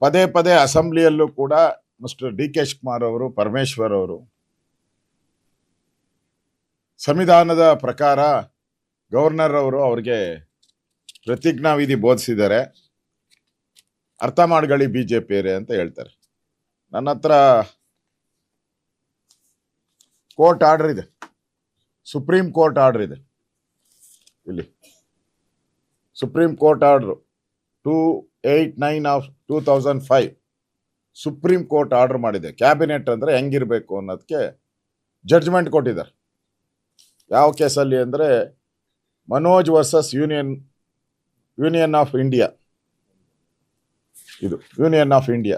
ಪದೇ ಪದೇ ಅಸೆಂಬ್ಲಿಯಲ್ಲೂ ಕೂಡ ಮಿಸ್ಟರ್ ಡಿ ಕೆ ಶಿವಕುಮಾರ್ ಅವರು, ಪರಮೇಶ್ವರ್ ಅವರು ಸಂವಿಧಾನದ ಪ್ರಕಾರ ಗವರ್ನರ್ ಅವರು ಅವ್ರಿಗೆ ಪ್ರತಿಜ್ಞಾವಿಧಿ ಬೋಧಿಸಿದ್ದಾರೆ. ಅರ್ಥ ಮಾಡ್ಕೊಳ್ಳಿ ಬಿಜೆಪಿಯರೇ ಅಂತ ಹೇಳ್ತಾರೆ. ನನ್ನ ಹತ್ರ ಕೋರ್ಟ್ ಆರ್ಡರ್ ಇದೆ, ಸುಪ್ರೀಂ ಕೋರ್ಟ್ ಆರ್ಡರ್ ಇದೆ. ಇಲ್ಲಿ supreme court order 289 of 2005 supreme court order ಮಾಡಿದೆ. ಕ್ಯಾಬಿನೆಟ್ ಅಂದ್ರೆ ಹೆಂಗಿರ್ಬೇಕು ಅನ್ನೋದಕ್ಕೆ ಜಡ್ಜ್ಮೆಂಟ್ ಕೊಟ್ಟಿದ್ದಾರೆ. ಯಾವ ಕೇಸಲ್ಲಿ ಅಂದರೆ Manoj versus Union of India. ಇದು Union of India,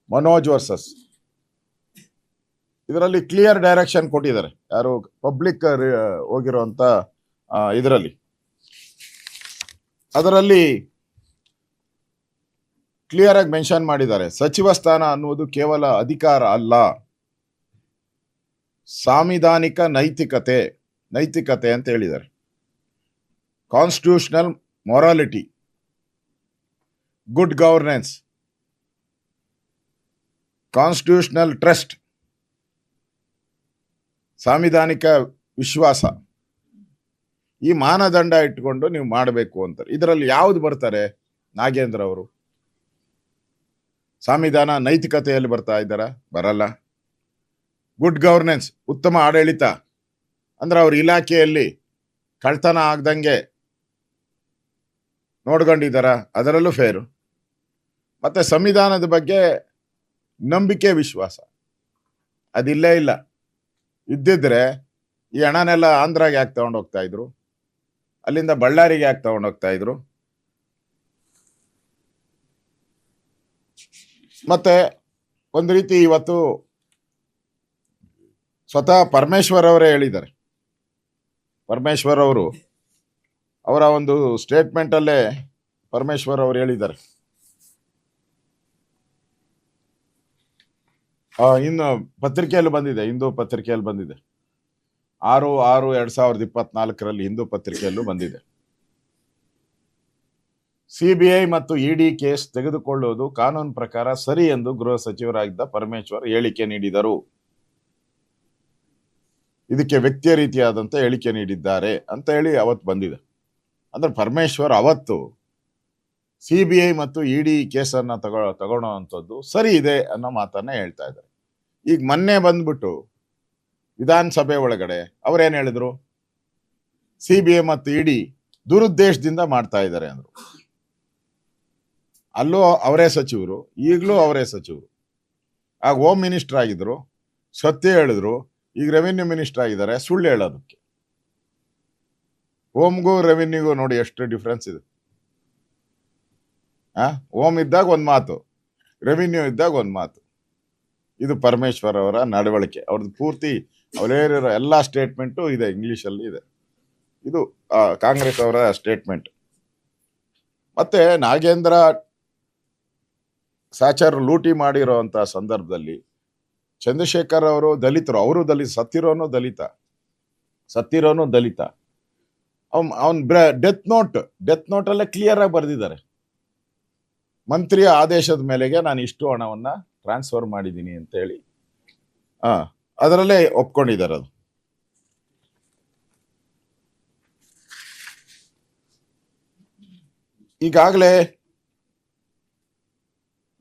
Manoj versus. ಇದರಲ್ಲಿ ಕ್ಲಿಯರ್ ಡೈರೆಕ್ಷನ್ ಕೊಟ್ಟಿದ್ದಾರೆ. ಯಾರು ಪಬ್ಲಿಕ್ ಹೋಗಿರುವಂತ ಅದರಲ್ಲಿ ಕ್ಲಿಯರ್ ಆಗಿ ಮೆನ್ಷನ್ ಮಾಡಿದ್ದಾರೆ. ಸಚಿವ ಸ್ಥಾನ ಅನ್ನುವುದು ಕೇವಲ ಅಧಿಕಾರ ಅಲ್ಲ, ಸಾಂವಿಧಾನಿಕ ನೈತಿಕತೆ ಅಂತ ಹೇಳಿದ್ದಾರೆ. Constitutional morality, good governance, constitutional trust, ಸಾಂವಿಧಾನಿಕ ವಿಶ್ವಾಸ, ಈ ಮಾನದಂಡ ಇಟ್ಕೊಂಡು ನೀವು ಮಾಡಬೇಕು ಅಂತಾರೆ. ಇದರಲ್ಲಿ ಯಾವ್ದು ಬರ್ತಾರೆ? ನಾಗೇಂದ್ರ ಅವರು ಸಂವಿಧಾನ ನೈತಿಕತೆಯಲ್ಲಿ ಬರ್ತಾ ಇದ್ದಾರ? ಬರಲ್ಲ. ಗುಡ್ ಗವರ್ನೆನ್ಸ್, ಉತ್ತಮ ಆಡಳಿತ ಅಂದ್ರೆ ಅವ್ರ ಇಲಾಖೆಯಲ್ಲಿ ಕಳ್ತನ ಆಗ್ದಂಗೆ ನೋಡ್ಕೊಂಡಿದ್ದಾರ? ಅದರಲ್ಲೂ ಫೇರು. ಮತ್ತೆ ಸಂವಿಧಾನದ ಬಗ್ಗೆ ನಂಬಿಕೆ, ವಿಶ್ವಾಸ ಅದಿಲ್ಲೇ ಇಲ್ಲ. ಇದ್ದಿದ್ರೆ ಈ ಹಣನೆಲ್ಲ ಆಂಧ್ರಾಗೆ ಯಾಕೆ ತಗೊಂಡೋಗ್ತಾ ಇದ್ರು? ಅಲ್ಲಿಂದ ಬಳ್ಳಾರಿಗೆ ಯಾಕೆ ತಗೊಂಡೋಗ್ತಾ ಇದ್ರು? ಮತ್ತೆ ಒಂದು ರೀತಿ ಇವತ್ತು ಸ್ವತಃ ಪರಮೇಶ್ವರ್ ಅವರೇ ಹೇಳಿದ್ದಾರೆ. ಪರಮೇಶ್ವರ್ ಅವರು ಅವರ ಒಂದು ಸ್ಟೇಟ್ಮೆಂಟ್ ಅಲ್ಲೇ ಪರಮೇಶ್ವರ್ ಅವರು ಹೇಳಿದ್ದಾರೆ, ಇನ್ನು ಪತ್ರಿಕೆಯಲ್ಲಿ ಬಂದಿದೆ, ಹಿಂದೂ ಪತ್ರಿಕೆಯಲ್ಲಿ ಬಂದಿದೆ, 6/6/2024 ಹಿಂದೂ ಪತ್ರಿಕೆಯಲ್ಲೂ ಬಂದಿದೆ. ಸಿಬಿಐ ಮತ್ತು ಇಡಿ ಕೇಸ್ ತೆಗೆದುಕೊಳ್ಳುವುದು ಕಾನೂನು ಪ್ರಕಾರ ಸರಿ ಎಂದು ಗೃಹ ಸಚಿವರಾಗಿದ್ದ ಪರಮೇಶ್ವರ್ ಹೇಳಿಕೆ ನೀಡಿದರು. ಇದಕ್ಕೆ ವ್ಯಕ್ತಿಯ ರೀತಿಯಾದಂತ ಹೇಳಿಕೆ ನೀಡಿದ್ದಾರೆ ಅಂತ ಹೇಳಿ ಅವತ್ತು ಬಂದಿದೆ. ಅಂದ್ರೆ ಪರಮೇಶ್ವರ್ ಅವತ್ತು ಸಿಬಿಐ ಮತ್ತು ಇಡಿ ಕೇಸನ್ನ ತಗೊಳ್ಳೋವಂಥದ್ದು ಸರಿ ಇದೆ ಅನ್ನೋ ಮಾತನ್ನ ಹೇಳ್ತಾ ಇದ್ದಾರೆ. ಈಗ ಮೊನ್ನೆ ಬಂದ್ಬಿಟ್ಟು ವಿಧಾನಸಭೆ ಒಳಗಡೆ ಅವ್ರೇನ್ ಹೇಳಿದ್ರು? ಸಿಬಿಐ ಮತ್ತು ಇಡಿ ದುರುದ್ದೇಶದಿಂದ ಮಾಡ್ತಾ ಇದ್ದಾರೆ ಅಂದ್ರು. ಅಲ್ಲೂ ಅವರೇ ಸಚಿವರು, ಈಗಲೂ ಅವರೇ ಸಚಿವರು. ಆಗ ಹೋಮ್ ಮಿನಿಸ್ಟರ್ ಆಗಿದ್ರು, ಸತ್ಯ ಹೇಳಿದ್ರು. ಈಗ ರೆವಿನ್ಯೂ ಮಿನಿಸ್ಟರ್ ಆಗಿದ್ದಾರೆ, ಸುಳ್ಳು ಹೇಳೋದಕ್ಕೆ. ಹೋಮ್ಗೂ ರೆವಿನ್ಯೂಗೂ ನೋಡಿ ಎಷ್ಟು ಡಿಫ್ರೆನ್ಸ್ ಇದೆ. ಹೋಮ್ ಇದ್ದಾಗ ಒಂದು ಮಾತು, ರೆವಿನ್ಯೂ ಇದ್ದಾಗ ಒಂದು ಮಾತು. ಇದು ಪರಮೇಶ್ವರ್ ಅವರ ನಡವಳಿಕೆ. ಅವ್ರದ್ದು ಪೂರ್ತಿ ಅವರೇರಿರೋ ಎಲ್ಲ ಸ್ಟೇಟ್ಮೆಂಟು ಇದೆ, ಇಂಗ್ಲಿಷಲ್ಲಿ ಇದೆ. ಇದು ಕಾಂಗ್ರೆಸ್ ಅವರ ಸ್ಟೇಟ್ಮೆಂಟ್. ಮತ್ತೆ ನಾಗೇಂದ್ರ ಸಾಚಾರ್ ಲೂಟಿ ಮಾಡಿರೋಂಥ ಸಂದರ್ಭದಲ್ಲಿ ಚಂದ್ರಶೇಖರ್ ಅವರು ದಲಿತರು, ಅವರು ದಲಿತ, ಸತ್ತಿರೋನು ದಲಿತ. ಅವನ್ ಡೆತ್ ನೋಟ್ ಅಲ್ಲೇ ಕ್ಲಿಯರ್ ಆಗಿ ಬರೆದಿದ್ದಾರೆ. ಮಂತ್ರಿಯ ಆದೇಶದ ಮೇಲೆಗೆ ನಾನು ಇಷ್ಟು ಹಣವನ್ನ ಟ್ರಾನ್ಸ್ಫರ್ ಮಾಡಿದ್ದೀನಿ ಅಂತ ಹೇಳಿ ಅದರಲ್ಲೇ ಒಪ್ಕೊಂಡಿದ್ದಾರೆ. ಅದು ಈಗಾಗಲೇ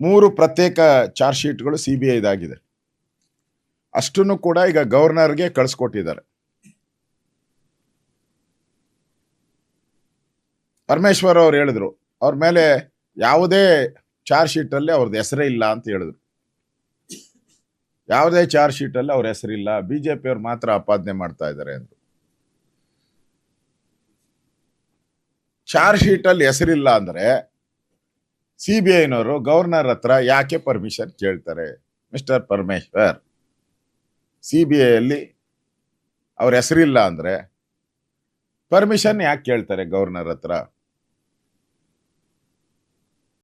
3 ಪ್ರತ್ಯೇಕ ಚಾರ್ಜ್ ಶೀಟ್ಗಳು ಸಿಬಿಐ ಇದಾಗಿದೆ. ಅಷ್ಟನ್ನು ಕೂಡ ಈಗ ಗವರ್ನರ್ಗೆ ಕಳಿಸ್ಕೊಟ್ಟಿದ್ದಾರೆ. ಪರಮೇಶ್ವರ್ ಅವ್ರು ಹೇಳಿದ್ರು, ಅವ್ರ ಮೇಲೆ ಯಾವುದೇ ಚಾರ್ಜ್ ಶೀಟ್ ಅಲ್ಲಿ ಅವ್ರದ್ದು ಹೆಸರೇ ಇಲ್ಲ ಅಂತ ಹೇಳಿದ್ರು. ಯಾವುದೇ ಚಾರ್ಜ್ ಶೀಟ್ ಅಲ್ಲಿ ಅವ್ರ ಹೆಸರಿಲ್ಲ, ಬಿಜೆಪಿ ಅವ್ರು ಮಾತ್ರ ಆಪಾದನೆ ಮಾಡ್ತಾ ಇದ್ದಾರೆ ಅಂದ್ರು. ಚಾರ್ಜ್ ಶೀಟ್ ಅಲ್ಲಿ ಹೆಸರಿಲ್ಲ ಅಂದ್ರೆ ಸಿಬಿಐನವರು ಗವರ್ನರ್ ಹತ್ರ ಯಾಕೆ ಪರ್ಮಿಷನ್ ಕೇಳ್ತಾರೆ? ಮಿಸ್ಟರ್ ಪರಮೇಶ್ವರ್, ಸಿಬಿಐ ಅಲ್ಲಿ ಅವ್ರ ಹೆಸರಿಲ್ಲ ಅಂದ್ರೆ ಪರ್ಮಿಷನ್ ಯಾಕೆ ಕೇಳ್ತಾರೆ ಗವರ್ನರ್ ಹತ್ರ?